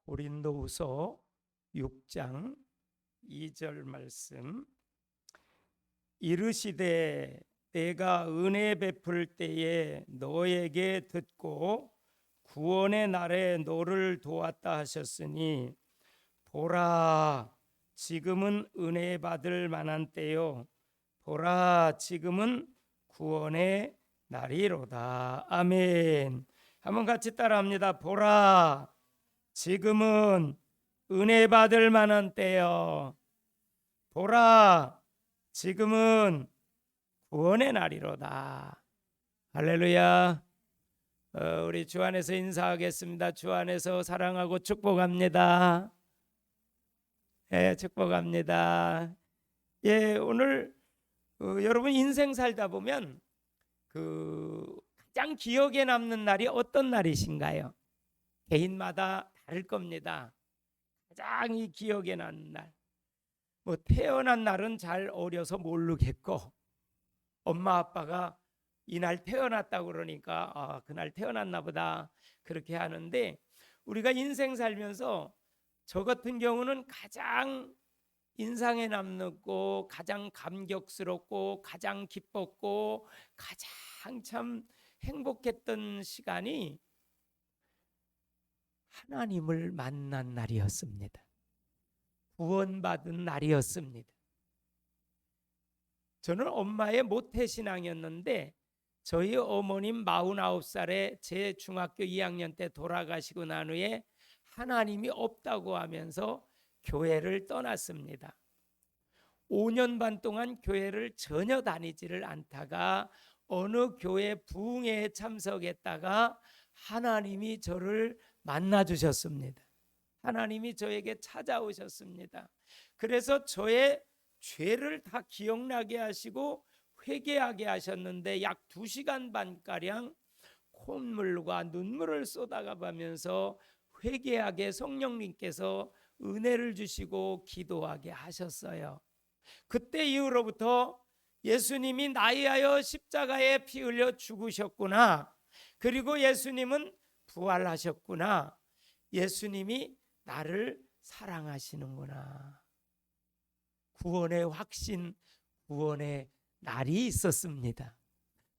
고린도후서 6장 2절 말씀. 이르시되 내가 은혜 베풀 때에 너에게 듣고 구원의 날에 너를 도왔다 하셨으니 보라 지금은 은혜 받을 만한 때요 보라 지금은 구원의 날이로다. 아멘. 한번 같이 따라합니다. 보라 지금은 은혜 받을 만한 때요 보라 지금은 구원의 날이로다. 할렐루야. 우리 주 안에서 인사하겠습니다. 주 안에서 사랑하고 축복합니다. 축복합니다. 오늘 여러분 인생 살다 보면 가장 기억에 남는 날이 어떤 날이신가요? 개인마다 다를 겁니다. 가장 이 기억에 남는 날, 태어난 날은 잘 어려서 모르겠고 엄마 아빠가 이날 태어났다고 그러니까 그날 태어났나 보다 그렇게 하는데, 우리가 인생 살면서 저 같은 경우는 가장 인상에 남고 가장 감격스럽고 가장 기뻤고 가장 참 행복했던 시간이 하나님을 만난 날이었습니다. 구원받은 날이었습니다. 저는 엄마의 모태신앙이었는데 저희 어머님 49살에 제 중학교 2학년 때 돌아가시고 난 후에 하나님이 없다고 하면서 교회를 떠났습니다. 5년 반 동안 교회를 전혀 다니지를 않다가 어느 교회 부흥회에 참석했다가 하나님이 저를 만나 주셨습니다. 하나님이 저에게 찾아오셨습니다. 그래서 저의 죄를 다 기억나게 하시고 회개하게 하셨는데 약 2시간 반가량 콧물과 눈물을 쏟아가면서 회개하게 성령님께서 은혜를 주시고 기도하게 하셨어요. 그때 이후로부터 예수님이 나에 하여 십자가에 피 흘려 죽으셨구나, 그리고 예수님은 부활하셨구나, 예수님이 나를 사랑하시는구나, 구원의 확신, 구원의 날이 있었습니다.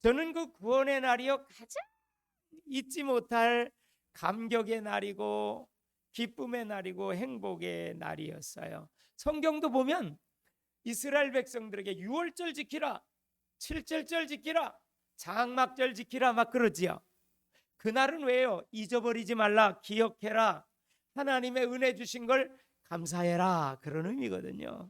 저는 그 구원의 날이요 가장 잊지 못할 감격의 날이고 기쁨의 날이고 행복의 날이었어요. 성경도 보면 이스라엘 백성들에게 6월절 지키라, 7절절 지키라, 장막절 지키라 막 그러지요. 그날은 왜요? 잊어버리지 말라, 기억해라, 하나님의 은혜 주신 걸 감사해라, 그런 의미거든요.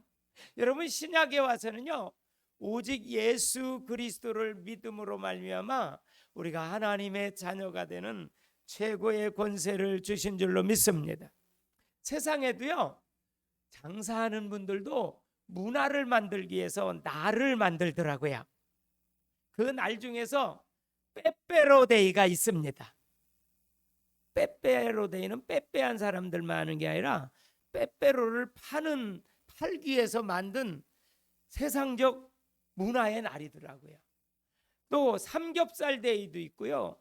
여러분, 신약에 와서는요 오직 예수 그리스도를 믿음으로 말미암아 우리가 하나님의 자녀가 되는 최고의 권세를 주신 줄로 믿습니다. 세상에도요 장사하는 분들도 문화를 만들기 위해서 날을 만들더라고요. 그 날 중에서 빼빼로데이가 있습니다. 빼빼로데이는 빼빼한 사람들만 하는 게 아니라 빼빼로를 팔기 위해서 만든 세상적 문화의 날이더라고요. 또 삼겹살 데이도 있고요,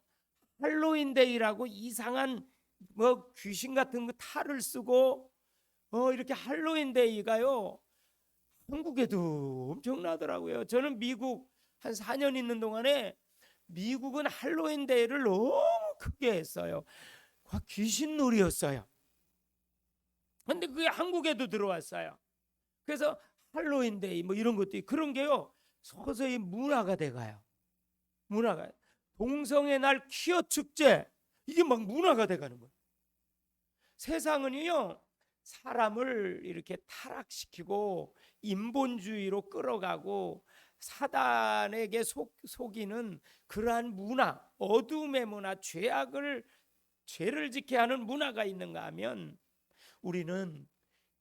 할로윈 데이라고 이상한 귀신 같은 거 탈을 쓰고 이렇게 할로윈 데이가요 한국에도 엄청나더라고요. 저는 미국 한 4년 있는 동안에 미국은 할로윈 데이를 너무 크게 했어요. 귀신놀이였어요. 근데 그게 한국에도 들어왔어요. 그래서 할로윈 데이 이런 것도 그런 게요 서서히 문화가 돼가요. 문화가, 동성의 날 퀴어 축제, 이게 막 문화가 돼가는 거예요. 세상은요 사람을 이렇게 타락시키고 인본주의로 끌어가고 사단에게 속이는 그러한 문화, 어둠의 문화, 죄를 지게 하는 문화가 있는가 하면 우리는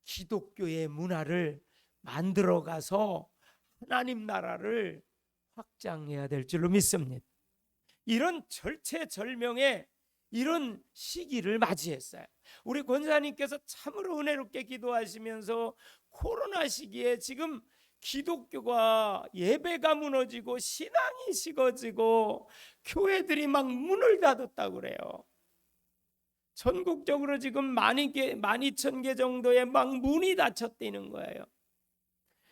기독교의 문화를 만들어가서 하나님 나라를 확장해야 될 줄로 믿습니다. 이런 절체절명의 이런 시기를 맞이했어요. 우리 권사님께서 참으로 은혜롭게 기도하시면서 코로나 시기에 지금 기독교가 예배가 무너지고 신앙이 식어지고 교회들이 막 문을 닫았다고 그래요. 전국적으로 지금 12,000개 정도의 막 문이 닫혔다는 거예요.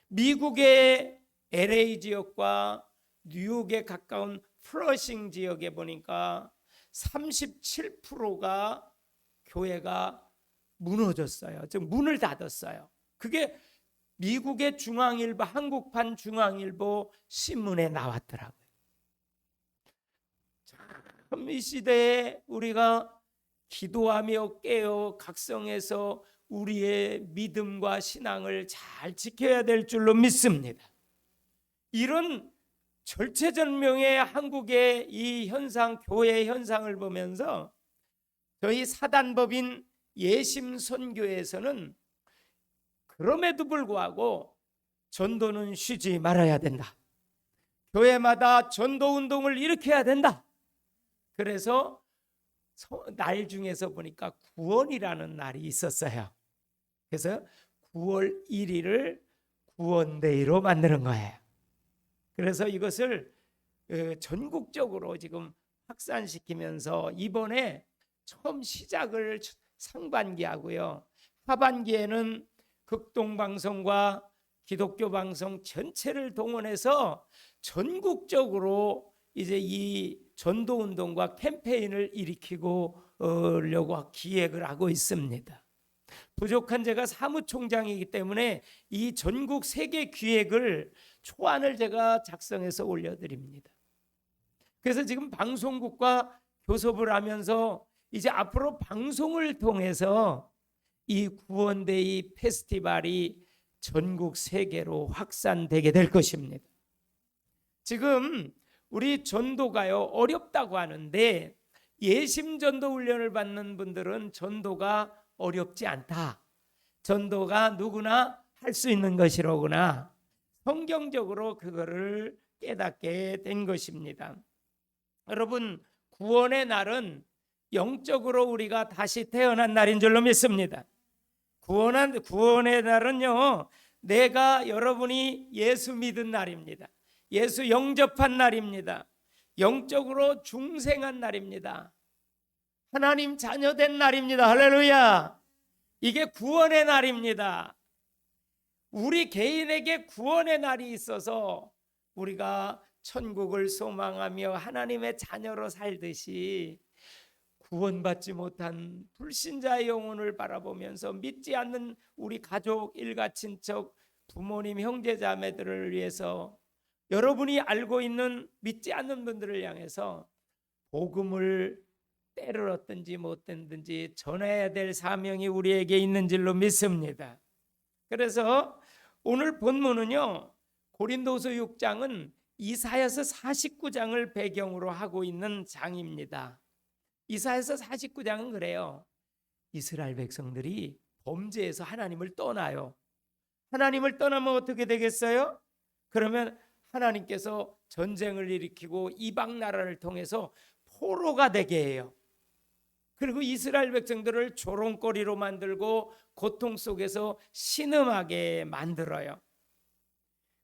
미국의 LA 지역과 뉴욕에 가까운 플러싱 지역에 보니까 37%가 교회가 무너졌어요. 즉 문을 닫았어요. 그게 미국의 중앙일보, 한국판 중앙일보 신문에 나왔더라고요. 참 이 시대에 우리가 기도하며 깨어 각성해서 우리의 믿음과 신앙을 잘 지켜야 될 줄로 믿습니다. 이런 절체절명의 한국의 이 현상, 교회 현상을 보면서 저희 사단법인 예심선교에서는 그럼에도 불구하고 전도는 쉬지 말아야 된다. 교회마다 전도운동을 일으켜야 된다. 그래서 날 중에서 보니까 9월이라는 날이 있었어요. 그래서 9월 1일을 구원데이로 만드는 거예요. 그래서 이것을 전국적으로 지금 확산시키면서 이번에 처음 시작을 상반기 하고요. 하반기에는 극동방송과 기독교 방송 전체를 동원해서 전국적으로 이제 이 전도운동과 캠페인을 일으키려고 기획을 하고 있습니다. 부족한 제가 사무총장이기 때문에 이 전국 세계 기획을 초안을 제가 작성해서 올려드립니다. 그래서 지금 방송국과 교섭을 하면서 이제 앞으로 방송을 통해서 이 구원데이 페스티벌이 전국 세계로 확산되게 될 것입니다. 지금 우리 전도가요 어렵다고 하는데 예심전도 훈련을 받는 분들은 전도가 어렵지 않다. 전도가 누구나 할 수 있는 것이로구나. 성경적으로 그거를 깨닫게 된 것입니다. 여러분, 구원의 날은 영적으로 우리가 다시 태어난 날인 줄로 믿습니다. 구원의 날은요, 내가 여러분이 예수 믿은 날입니다. 예수 영접한 날입니다. 영적으로 중생한 날입니다. 하나님 자녀된 날입니다. 할렐루야. 이게 구원의 날입니다. 우리 개인에게 구원의 날이 있어서 우리가 천국을 소망하며 하나님의 자녀로 살듯이 구원받지 못한 불신자의 영혼을 바라보면서 믿지 않는 우리 가족, 일가, 친척, 부모님, 형제, 자매들을 위해서 여러분이 알고 있는 믿지 않는 분들을 향해서 복음을 때를 얻든지 못든지 전해야 될 사명이 우리에게 있는 줄로 믿습니다. 그래서 오늘 본문은요, 고린도서 6장은 이사야서 49장을 배경으로 하고 있는 장입니다. 이사야서 49장은 그래요. 이스라엘 백성들이 범죄에서 하나님을 떠나요. 하나님을 떠나면 어떻게 되겠어요? 그러면 하나님께서 전쟁을 일으키고 이방 나라를 통해서 포로가 되게 해요. 그리고 이스라엘 백성들을 조롱거리로 만들고 고통 속에서 신음하게 만들어요.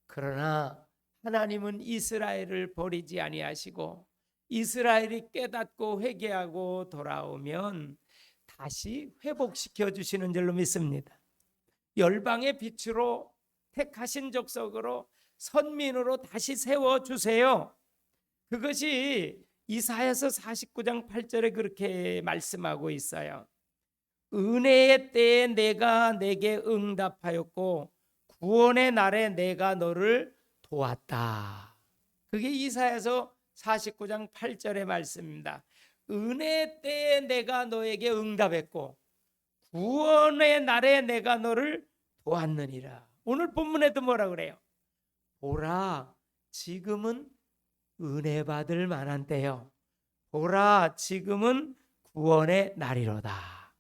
그러나 하나님은 이스라엘을 버리지 아니하시고 이스라엘이 깨닫고 회개하고 돌아오면 다시 회복시켜 주시는 줄로 믿습니다. 열방의 빛으로 택하신 족속으로 선민으로 다시 세워주세요. 그것이 이사야서 49장 8절에 그렇게 말씀하고 있어요. 은혜의 때에 내가 내게 응답하였고 구원의 날에 내가 너를 도왔다. 그게 이사야서 49장 8절의 말씀입니다. 은혜의 때에 내가 너에게 응답했고 구원의 날에 내가 너를 도왔느니라. 오늘 본문에도 뭐라 그래요? 보라, 지금은 은혜 받을 만한 때요. 보라, 지금은 구원의 날이로다.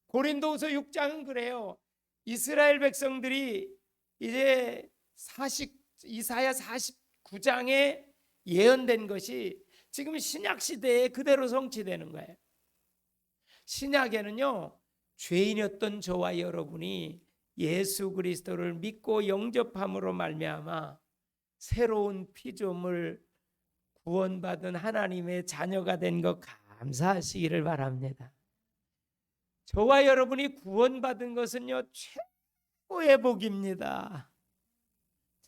고린도후서 6장은 그래요. 이스라엘 백성들이 이제 이사야 49장에 예언된 것이 지금 신약 시대에 그대로 성취되는 거예요. 신약에는요, 죄인이었던 저와 여러분이 예수 그리스도를 믿고 영접함으로 말미암아 새로운 피조물 구원받은 하나님의 자녀가 된 것 감사하시기를 바랍니다. 저와 여러분이 구원받은 것은요, 최고의 복입니다.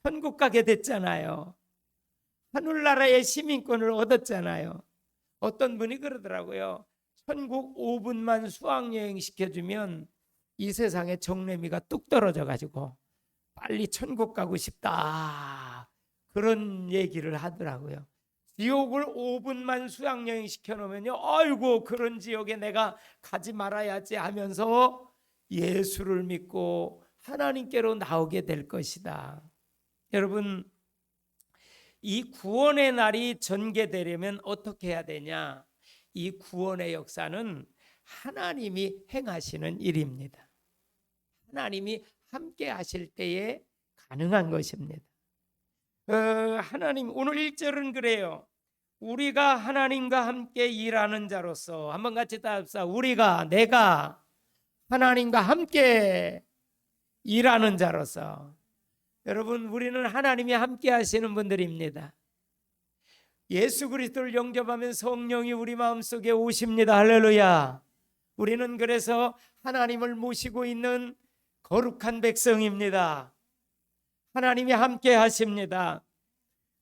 천국 가게 됐잖아요. 하늘나라의 시민권을 얻었잖아요. 어떤 분이 그러더라고요. 천국 5분만 수학여행 시켜주면 이 세상에 정내미가 뚝 떨어져 가지고 빨리 천국 가고 싶다, 그런 얘기를 하더라고요. 지옥을 5분만 수학여행 시켜놓으면요, 아이고 그런 지옥에 내가 가지 말아야지 하면서 예수를 믿고 하나님께로 나오게 될 것이다. 여러분, 이 구원의 날이 전개되려면 어떻게 해야 되냐? 이 구원의 역사는 하나님이 행하시는 일입니다. 하나님이 함께 하실 때에 가능한 것입니다. 하나님, 오늘 1절은 그래요. 우리가 하나님과 함께 일하는 자로서, 한번 같이 따라합시다. 우리가, 내가 하나님과 함께 일하는 자로서. 여러분, 우리는 하나님이 함께 하시는 분들입니다. 예수 그리스도를 영접하면 성령이 우리 마음속에 오십니다. 할렐루야. 우리는 그래서 하나님을 모시고 있는 거룩한 백성입니다. 하나님이 함께 하십니다.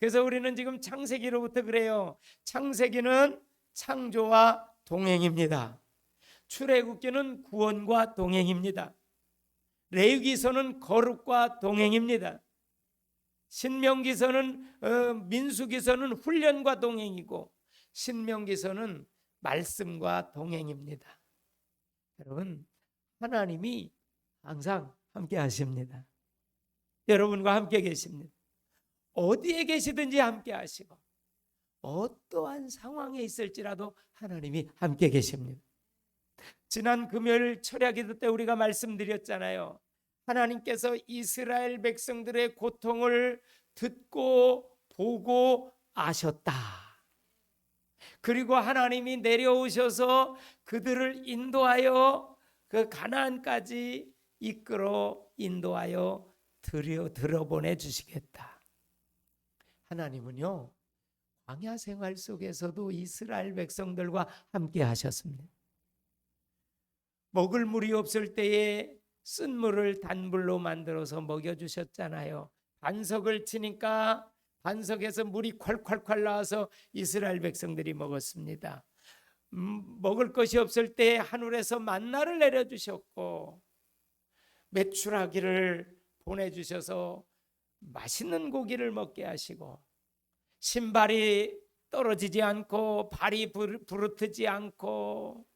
그래서 우리는 지금 창세기로부터 그래요. 창세기는 창조와 동행입니다. 출애굽기는 구원과 동행입니다. 레위기서는 거룩과 동행입니다. 신명기서는 민수기서는 훈련과 동행이고, 신명기서는 말씀과 동행입니다. 여러분, 하나님이 항상 함께 하십니다. 여러분과 함께 계십니다. 어디에 계시든지 함께 하시고, 어떠한 상황에 있을지라도 하나님이 함께 계십니다. 지난 금요일 철야기도 때 우리가 말씀드렸잖아요. 하나님께서 이스라엘 백성들의 고통을 듣고 보고 아셨다. 그리고 하나님이 내려오셔서 그들을 인도하여 그 가나안까지 이끌어 인도하여 들어보내 주시겠다. 하나님은요, 광야 생활 속에서도 이스라엘 백성들과 함께 하셨습니다. 먹을 물이 없을 때에 쓴 물을 단물로 만들어서 먹여주셨잖아요. 반석을 치니까 반석에서 물이 콸콸콸 나와서 이스라엘 백성들이 먹었습니다. 먹을 것이 없을 때 하늘에서 만나를 내려주셨고, 메추라기를 보내주셔서 맛있는 고기를 먹게 하시고, 신발이 떨어지지 않고 발이 부르트지 않고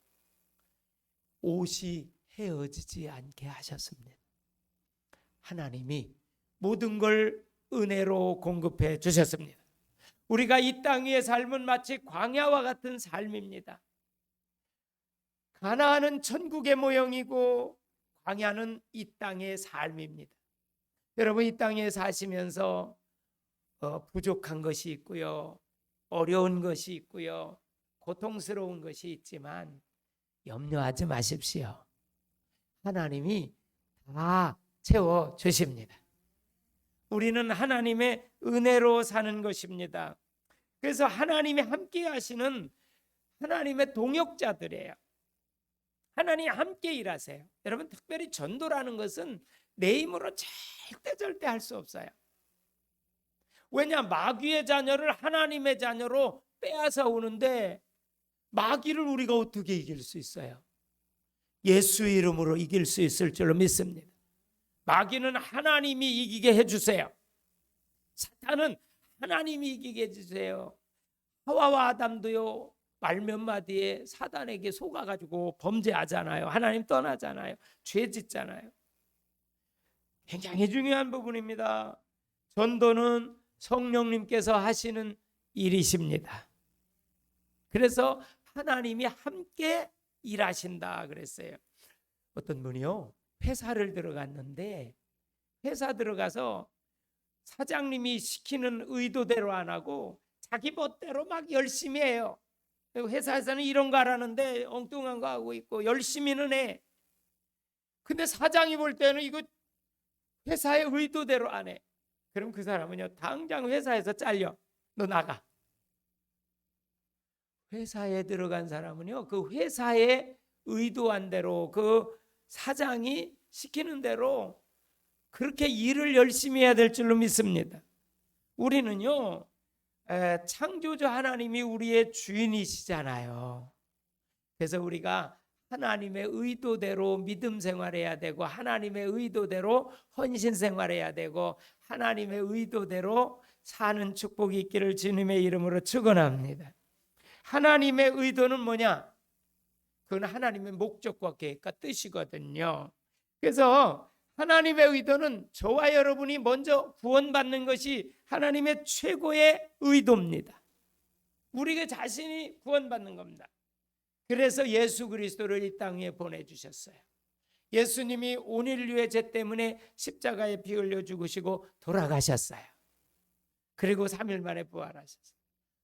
옷이 헤어지지 않게 하셨습니다. 하나님이 모든 걸 은혜로 공급해 주셨습니다. 우리가 이 땅 위의 삶은 마치 광야와 같은 삶입니다. 가나안은 천국의 모형이고 광야는 이 땅의 삶입니다. 여러분, 이 땅에 사시면서 부족한 것이 있고요, 어려운 것이 있고요, 고통스러운 것이 있지만 염려하지 마십시오. 하나님이 다 채워주십니다. 우리는 하나님의 은혜로 사는 것입니다. 그래서 하나님이 함께 하시는 하나님의 동역자들이에요. 하나님 함께 일하세요. 여러분, 특별히 전도라는 것은 내 힘으로 절대 할 수 없어요. 왜냐? 마귀의 자녀를 하나님의 자녀로 빼앗아 오는데 마귀를 우리가 어떻게 이길 수 있어요? 예수 이름으로 이길 수 있을 줄로 믿습니다. 마귀는 하나님이 이기게 해주세요. 사탄은 하나님이 이기게 해주세요. 하와와 아담도요, 말 몇 마디에 사단에게 속아가지고 범죄하잖아요. 하나님 떠나잖아요. 죄 짓잖아요. 굉장히 중요한 부분입니다. 전도는 성령님께서 하시는 일이십니다. 그래서 하나님이 함께 일하신다 그랬어요. 어떤 분이요, 회사를 들어갔는데 회사 들어가서 사장님이 시키는 의도대로 안 하고 자기 멋대로 막 열심히 해요. 회사에서는 이런 거 하라는데 엉뚱한 거 하고 있고 열심히는 해. 근데 사장이 볼 때는 이거 회사의 의도대로 안 해. 그럼 그 사람은요, 당장 회사에서 잘려. 너 나가. 회사에 들어간 사람은요, 그 회사의 의도한 대로 그 사장이 시키는 대로 그렇게 일을 열심히 해야 될 줄로 믿습니다. 우리는요, 창조주 하나님이 우리의 주인이시잖아요. 그래서 우리가 하나님의 의도대로 믿음 생활해야 되고, 하나님의 의도대로 헌신 생활해야 되고, 하나님의 의도대로 사는 축복이 있기를 주님의 이름으로 축원합니다. 하나님의 의도는 뭐냐? 그건 하나님의 목적과 계획과 뜻이거든요. 그래서 하나님의 의도는 저와 여러분이 먼저 구원받는 것이 하나님의 최고의 의도입니다. 우리가 자신이 구원받는 겁니다. 그래서 예수 그리스도를 이 땅에 보내주셨어요. 예수님이 온 인류의 죄 때문에 십자가에 피 흘려 죽으시고 돌아가셨어요. 그리고 3일 만에 부활하셨어요.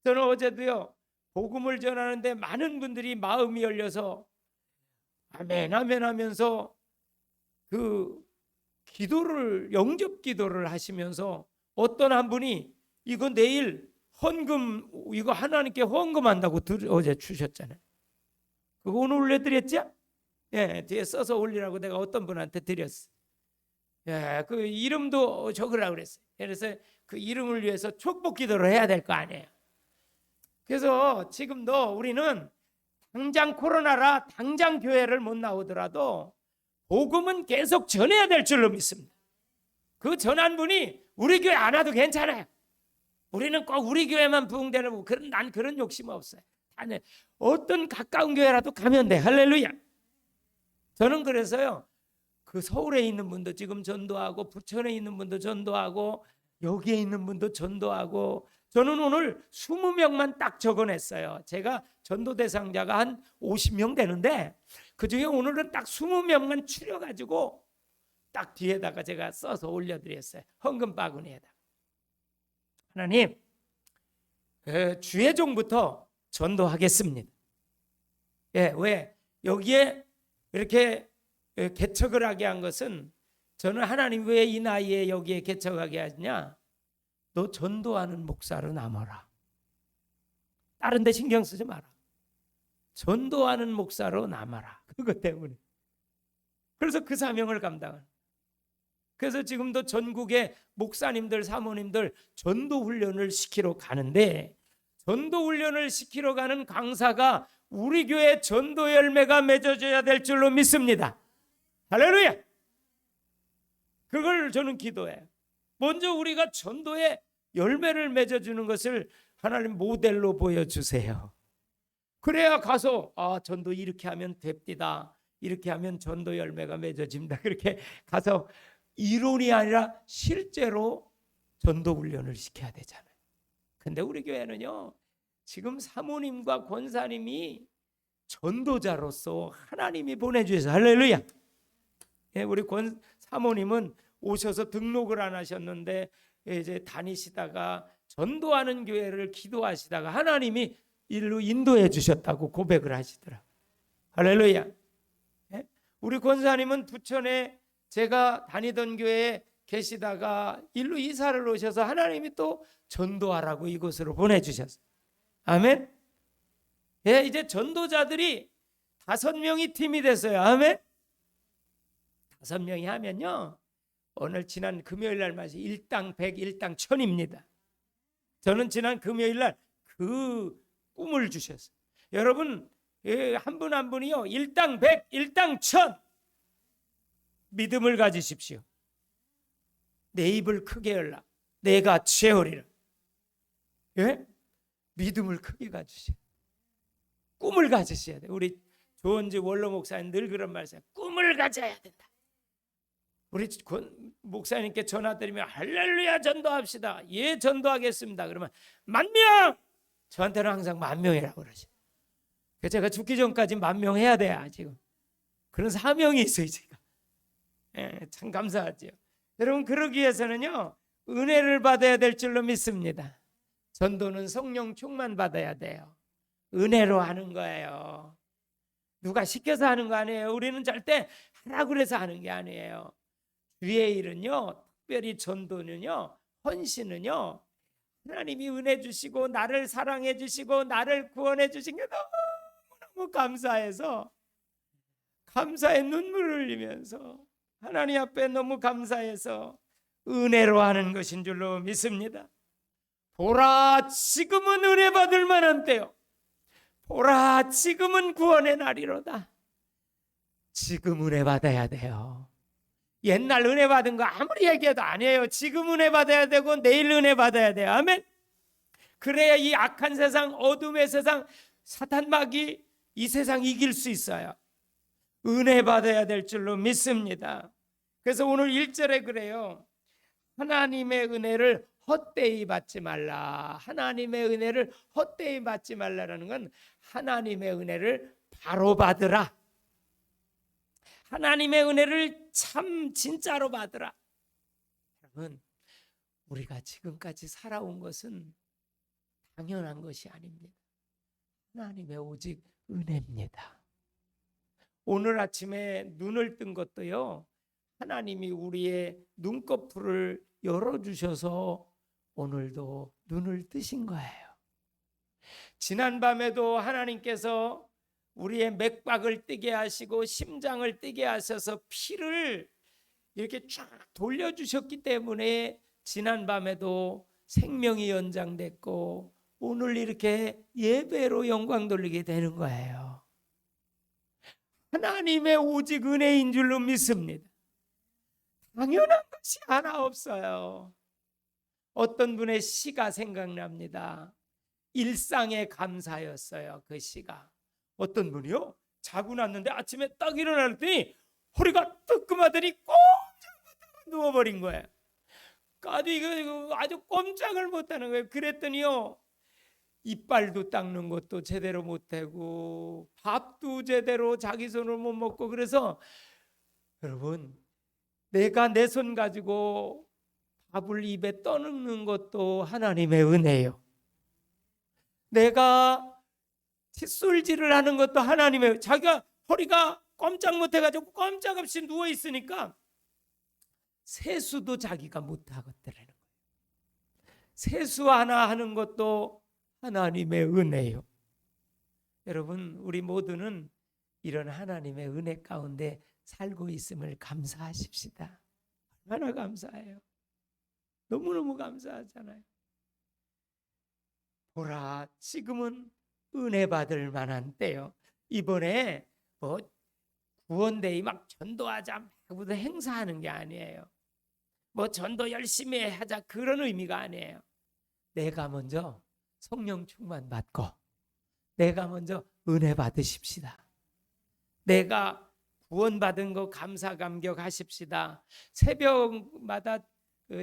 저는 어제도요, 복음을 전하는데 많은 분들이 마음이 열려서 아멘 아멘 하면서 그 기도를, 영접 기도를 하시면서 어떤 한 분이 이거 내일 헌금, 이거 하나님께 헌금한다고 어제 주셨잖아요. 그거 오늘 올려드렸죠? 예, 뒤에 써서 올리라고 내가 어떤 분한테 드렸어. 예, 그 이름도 적으라고 그랬어요. 그래서 그 이름을 위해서 축복 기도를 해야 될 거 아니에요. 그래서 지금도 우리는 당장 코로나라 당장 교회를 못 나오더라도 복음은 계속 전해야 될 줄로 믿습니다. 그 전한 분이 우리 교회 안 와도 괜찮아요. 우리는 꼭 우리 교회만 부흥되는, 난 그런 욕심 없어요. 어떤 가까운 교회라도 가면 돼. 할렐루야. 저는 그래서요, 그 서울에 있는 분도 지금 전도하고, 부천에 있는 분도 전도하고, 여기에 있는 분도 전도하고, 저는 오늘 20명만 딱 적어냈어요. 제가 전도 대상자가 한 50명 되는데 그중에 오늘은 딱 20명만 추려가지고 딱 뒤에다가 제가 써서 올려드렸어요. 헌금 바구니에다. 하나님, 주의 종부터 전도하겠습니다. 예, 왜? 여기에 이렇게 개척을 하게 한 것은, 저는 하나님 왜 이 나이에 여기에 개척하게 하냐? 너 전도하는 목사로 남아라. 다른 데 신경 쓰지 마라. 전도하는 목사로 남아라. 그것 때문에. 그래서 그 사명을 감당하는. 그래서 지금도 전국의 목사님들, 사모님들 전도 훈련을 시키러 가는데, 전도 훈련을 시키러 가는 강사가 우리 교회 전도 열매가 맺어져야 될 줄로 믿습니다. 할렐루야. 그걸 저는 기도해요. 먼저 우리가 전도의 열매를 맺어주는 것을 하나님 모델로 보여주세요. 그래야 가서 전도 이렇게 하면 됩디다, 이렇게 하면 전도 열매가 맺어집니다. 그렇게 가서 이론이 아니라 실제로 전도 훈련을 시켜야 되잖아요. 근데 우리 교회는요, 지금 사모님과 권사님이 전도자로서 하나님이 보내주셔서, 할렐루야. 예, 우리 권 사모님은 오셔서 등록을 안 하셨는데 이제 다니시다가 전도하는 교회를 기도하시다가 하나님이 일로 인도해 주셨다고 고백을 하시더라고요. 할렐루야. 예? 우리 권사님은 부천에 제가 다니던 교회에 계시다가 일로 이사를 오셔서 하나님이 또 전도하라고 이곳으로 보내주셨어요. 아멘. 예, 이제 전도자들이 5명이 팀이 됐어요. 아멘. 5명이 하면요, 오늘 지난 금요일 날 말씀 일당 100, 일당 1000입니다. 저는 지난 금요일 날 그 꿈을 주셨어요. 여러분, 한 분 한 분이요, 일당 100, 일당 1000 믿음을 가지십시오. 내 입을 크게 열라. 내가 채우리라. 예? 믿음을 크게 가지세요. 꿈을 가지셔야 돼요. 우리 조원지 원로 목사님 늘 그런 말씀이에요. 꿈을 가져야 된다. 우리 목사님께 전화 드리면 할렐루야 전도합시다. 예, 전도하겠습니다. 그러면 10,000명! 저한테는 항상 10,000명이라고 그러죠. 그래서 제가 죽기 전까지 10,000명 해야 돼요. 지금 그런 사명이 있어요. 제가. 예, 참 감사하죠. 여러분, 그러기 위해서는요, 은혜를 받아야 될 줄로 믿습니다. 전도는 성령 충만 받아야 돼요. 은혜로 하는 거예요. 누가 시켜서 하는 거 아니에요. 우리는 절대 하라고 그래서 하는 게 아니에요. 주의 일은요, 특별히 전도는요, 헌신은요, 하나님이 은혜 주시고 나를 사랑해 주시고 나를 구원해 주신 게 너무너무 감사해서 감사의 눈물을 흘리면서 하나님 앞에 너무 감사해서 은혜로 하는 것인 줄로 믿습니다. 보라, 지금은 은혜 받을 만한 때요. 보라, 지금은 구원의 날이로다. 지금 은혜 받아야 돼요. 옛날 은혜 받은 거 아무리 얘기해도 아니에요. 지금 은혜 받아야 되고 내일 은혜 받아야 돼요. 아멘. 그래야 이 악한 세상, 어둠의 세상, 사탄 마귀 이 세상 이길 수 있어요. 은혜 받아야 될 줄로 믿습니다. 그래서 오늘 1절에 그래요. 하나님의 은혜를 헛되이 받지 말라. 하나님의 은혜를 헛되이 받지 말라라는 건 하나님의 은혜를 바로 받으라. 하나님의 은혜를 참 진짜로 받으라. 여러분, 우리가 지금까지 살아온 것은 당연한 것이 아닙니다. 하나님의 오직 은혜입니다. 오늘 아침에 눈을 뜬 것도요, 하나님이 우리의 눈꺼풀을 열어주셔서 오늘도 눈을 뜨신 거예요. 지난밤에도 하나님께서 우리의 맥박을 뜨게 하시고 심장을 뜨게 하셔서 피를 이렇게 쫙 돌려주셨기 때문에 지난밤에도 생명이 연장됐고 오늘 이렇게 예배로 영광 돌리게 되는 거예요. 하나님의 오직 은혜인 줄로 믿습니다. 당연한 것이 하나 없어요. 어떤 분의 시가 생각납니다. 일상의 감사였어요. 그 시가. 어떤 분이요? 자고 났는데 아침에 딱 일어났더니 허리가 뜨끔하더니 꼼짝 못하고 누워버린 거예요. 이거 아주 꼼짝을 못하는 거예요. 그랬더니요, 이빨도 닦는 것도 제대로 못하고 밥도 제대로 자기 손으로 못 먹고, 그래서 여러분, 내가 내 손 가지고 밥을 입에 떠넣는 것도 하나님의 은혜예요. 내가 칫솔질을 하는 것도 하나님의, 자기가 허리가 꼼짝 못해가지고 꼼짝없이 누워있으니까 세수도 자기가 못하겠더라는 거예요. 세수 하나 하는 것도 하나님의 은혜예요. 여러분, 우리 모두는 이런 하나님의 은혜 가운데 살고 있음을 감사하십시다. 얼마나 감사해요. 너무너무 감사하잖아요. 보라, 지금은 은혜 받을 만한 때요. 이번에 뭐 구원데이 막 전도하자 하고도 행사하는 게 아니에요. 뭐 전도 열심히 하자 그런 의미가 아니에요. 내가 먼저 성령 충만 받고 내가 먼저 은혜 받으십시다. 내가 구원받은 거 감사 감격하십시다. 새벽마다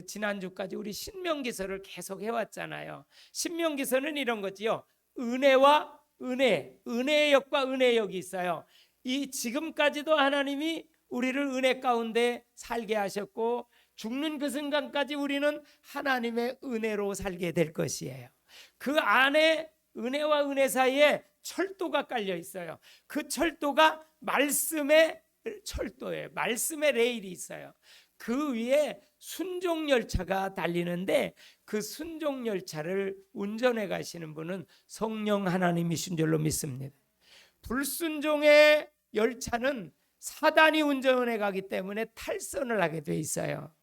지난주까지 우리 신명기서를 계속 해왔잖아요. 신명기서는 이런 거지요. 은혜와 은혜, 은혜의 역과 은혜의 역이 있어요. 이 지금까지도 하나님이 우리를 은혜 가운데 살게 하셨고 죽는 그 순간까지 우리는 하나님의 은혜로 살게 될 것이에요. 그 안에 은혜와 은혜 사이에 철도가 깔려 있어요. 그 철도가 말씀의 철도예요. 말씀의 레일이 있어요. 그 위에 순종열차가 달리는데 그 순종열차를 운전해 가시는 분은 성령 하나님이신 줄로 믿습니다. 불순종의 열차는 사단이 운전해 가기 때문에 탈선을 하게 돼 있어요.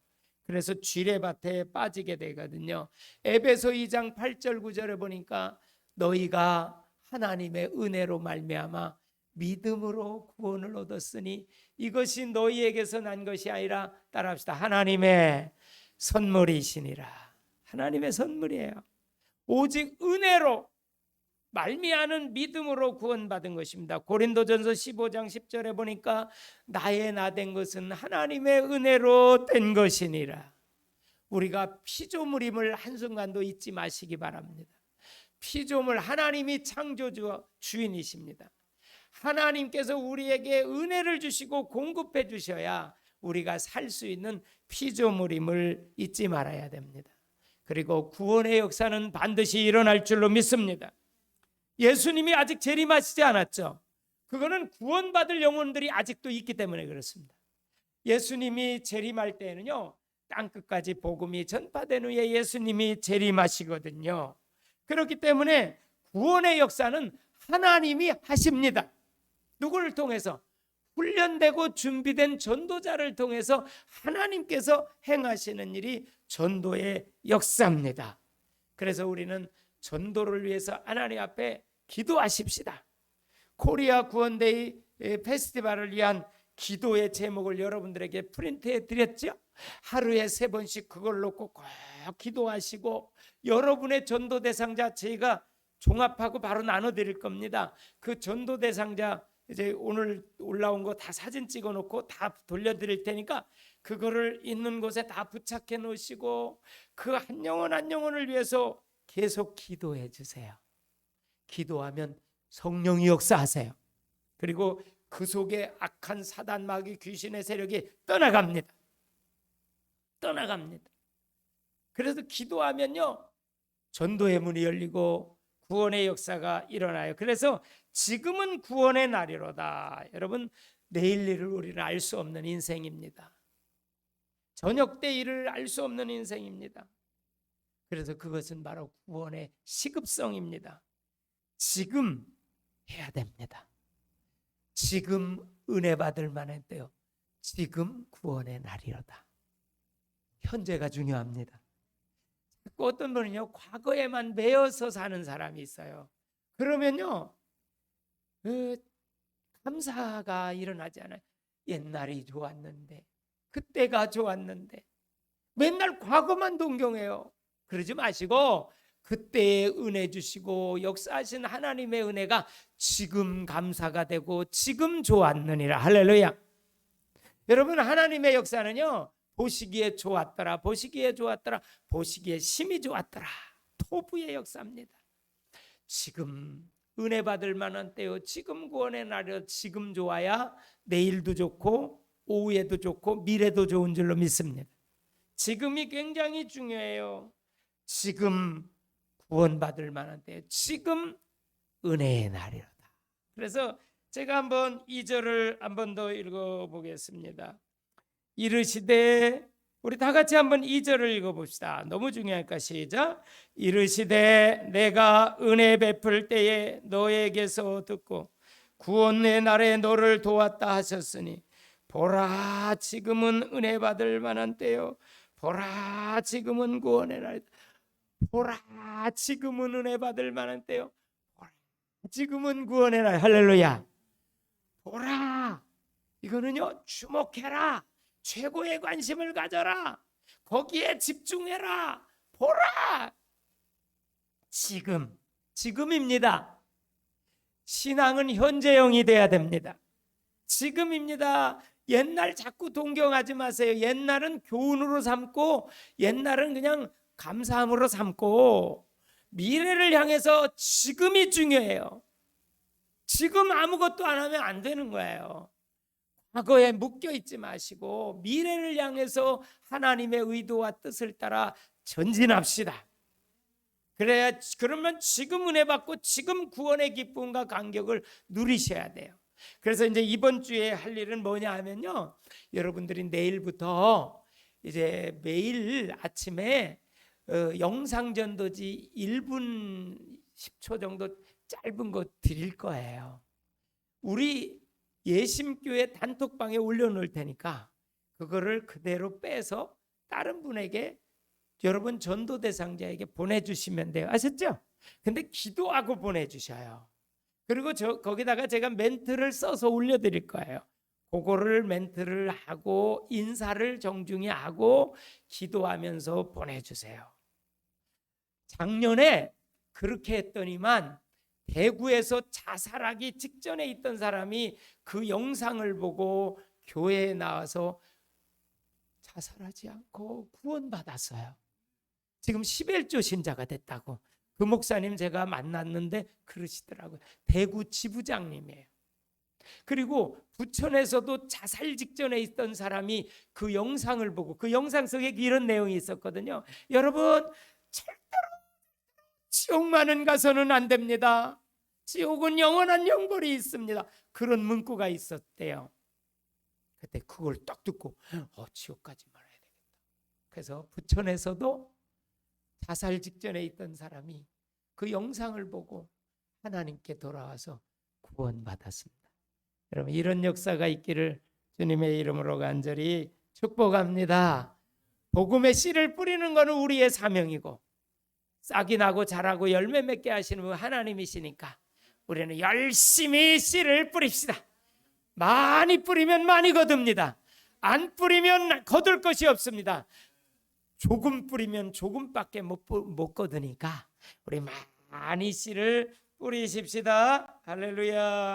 그래서 쥐레밭에 빠지게 되거든요. 에베소 2장 8절 9절에 보니까 너희가 하나님의 은혜로 말미암아 믿음으로 구원을 얻었으니 이것이 너희에게서 난 것이 아니라, 따라합시다, 하나님의 선물이시니라. 하나님의 선물이에요. 오직 은혜로 말미암은 믿음으로 구원받은 것입니다. 고린도전서 15장 10절에 보니까 나의 나 된 것은 하나님의 은혜로 된 것이니라. 우리가 피조물임을 한순간도 잊지 마시기 바랍니다. 피조물, 하나님이 창조주 주인이십니다. 하나님께서 우리에게 은혜를 주시고 공급해 주셔야 우리가 살 수 있는 피조물임을 잊지 말아야 됩니다. 그리고 구원의 역사는 반드시 일어날 줄로 믿습니다. 예수님이 아직 재림하시지 않았죠. 그거는 구원받을 영혼들이 아직도 있기 때문에 그렇습니다. 예수님이 재림할 때에는요, 땅끝까지 복음이 전파된 후에 예수님이 재림하시거든요. 그렇기 때문에 구원의 역사는 하나님이 하십니다. 누구를 통해서? 훈련되고 준비된 전도자를 통해서 하나님께서 행하시는 일이 전도의 역사입니다. 그래서 우리는 전도를 위해서 하나님 앞에 기도하십시다. 코리아 구원데이 페스티벌을 위한 기도의 제목을 여러분들에게 프린트해 드렸죠. 하루에 3번씩 그걸 놓고 꼭 기도하시고, 여러분의 전도 대상자 저희가 종합하고 바로 나눠 드릴 겁니다. 그 전도 대상자 이제 오늘 올라온 거 다 사진 찍어 놓고 다 돌려 드릴 테니까 그거를 있는 곳에 다 부착해 놓으시고 그 한 영혼 한 영혼을 위해서 계속 기도해 주세요. 기도하면 성령이 역사하세요. 그리고 그 속에 악한 사단 마귀 귀신의 세력이 떠나갑니다. 그래서 기도하면요, 전도의 문이 열리고 구원의 역사가 일어나요. 그래서 지금은 구원의 날이로다. 여러분, 내일 일을 우리는 알 수 없는 인생입니다. 저녁 때 일을 알 수 없는 인생입니다. 그래서 그것은 바로 구원의 시급성입니다. 지금 해야 됩니다. 지금 은혜 받을 만한 때요, 지금 구원의 날이로다. 현재가 중요합니다. 어떤 분은요, 과거에만 매여서 사는 사람이 있어요. 그러면요, 감사가 일어나지 않아요. 옛날이 좋았는데, 그때가 좋았는데, 맨날 과거만 동경해요. 그러지 마시고 그때의 은혜 주시고 역사하신 하나님의 은혜가 지금 감사가 되고 지금 좋았느니라. 할렐루야. 여러분, 하나님의 역사는요, 보시기에 좋았더라, 보시기에 좋았더라, 보시기에 심히 좋았더라, 토부의 역사입니다. 지금 은혜 받을 만한 때요, 지금 구원의 날이요, 지금 좋아야 내일도 좋고 오후에도 좋고 미래도 좋은 줄로 믿습니다. 지금이 굉장히 중요해요. 지금 구원받을 만한 때, 지금 은혜의 날이로다. 그래서 제가 한번 2절을 한번 더 읽어보겠습니다. 이르시되, 우리 다 같이 한번 2절을 읽어봅시다. 너무 중요하니까 시작. 이르시되 내가 은혜 베풀 때에 너에게서 듣고 구원의 날에 너를 도왔다 하셨으니 보라 지금은 은혜 받을 만한 때요, 보라 지금은 구원의 날이다. 보라 지금은 은혜 받을 만한 때요, 보라 지금은 구원의 날. 할렐루야. 보라, 이거는요, 주목해라, 최고의 관심을 가져라, 거기에 집중해라. 보라, 지금입니다. 신앙은 현재형이 돼야 됩니다. 지금입니다. 옛날 자꾸 동경하지 마세요. 옛날은 교훈으로 삼고, 옛날은 그냥 감사함으로 삼고, 미래를 향해서 지금이 중요해요. 지금 아무것도 안 하면 안 되는 거예요. 과거에 묶여 있지 마시고 미래를 향해서 하나님의 의도와 뜻을 따라 전진합시다. 그러면 지금 은혜 받고 지금 구원의 기쁨과 감격을 누리셔야 돼요. 그래서 이제 이번 주에 할 일은 뭐냐 하면요, 여러분들이 내일부터 이제 매일 아침에 영상전도지 1분 10초 정도 짧은 거 드릴 거예요. 우리 예심교회 단톡방에 올려놓을 테니까 그거를 그대로 빼서 다른 분에게, 여러분 전도 대상자에게 보내주시면 돼요. 아셨죠? 근데 기도하고 보내주셔요. 그리고 거기다가 제가 멘트를 써서 올려드릴 거예요. 그거를 멘트를 하고 인사를 정중히 하고 기도하면서 보내주세요. 작년에 그렇게 했더니만 대구에서 자살하기 직전에 있던 사람이 그 영상을 보고 교회에 나와서 자살하지 않고 구원받았어요. 지금 11조 신자가 됐다고. 그 목사님 제가 만났는데 그러시더라고요. 대구 지부장님이에요. 그리고 부천에서도 자살 직전에 있던 사람이 그 영상을 보고, 그 영상 속에 이런 내용이 있었거든요. 여러분, 절대로 지옥만은 가서는 안 됩니다. 지옥은 영원한 형벌이 있습니다. 그런 문구가 있었대요. 그때 그걸 딱 듣고 지옥까지 말아야 되겠다. 그래서 부천에서도 자살 직전에 있던 사람이 그 영상을 보고 하나님께 돌아와서 구원받았습니다. 여러분 이런 역사가 있기를 주님의 이름으로 간절히 축복합니다. 복음의 씨를 뿌리는 것은 우리의 사명이고 싹이 나고 자라고 열매 맺게 하시는 분 하나님이시니까 우리는 열심히 씨를 뿌립시다. 많이 뿌리면 많이 거둡니다. 안 뿌리면 거둘 것이 없습니다. 조금 뿌리면 조금밖에 못 거두니까 우리 많이 씨를 뿌리십시다. 할렐루야.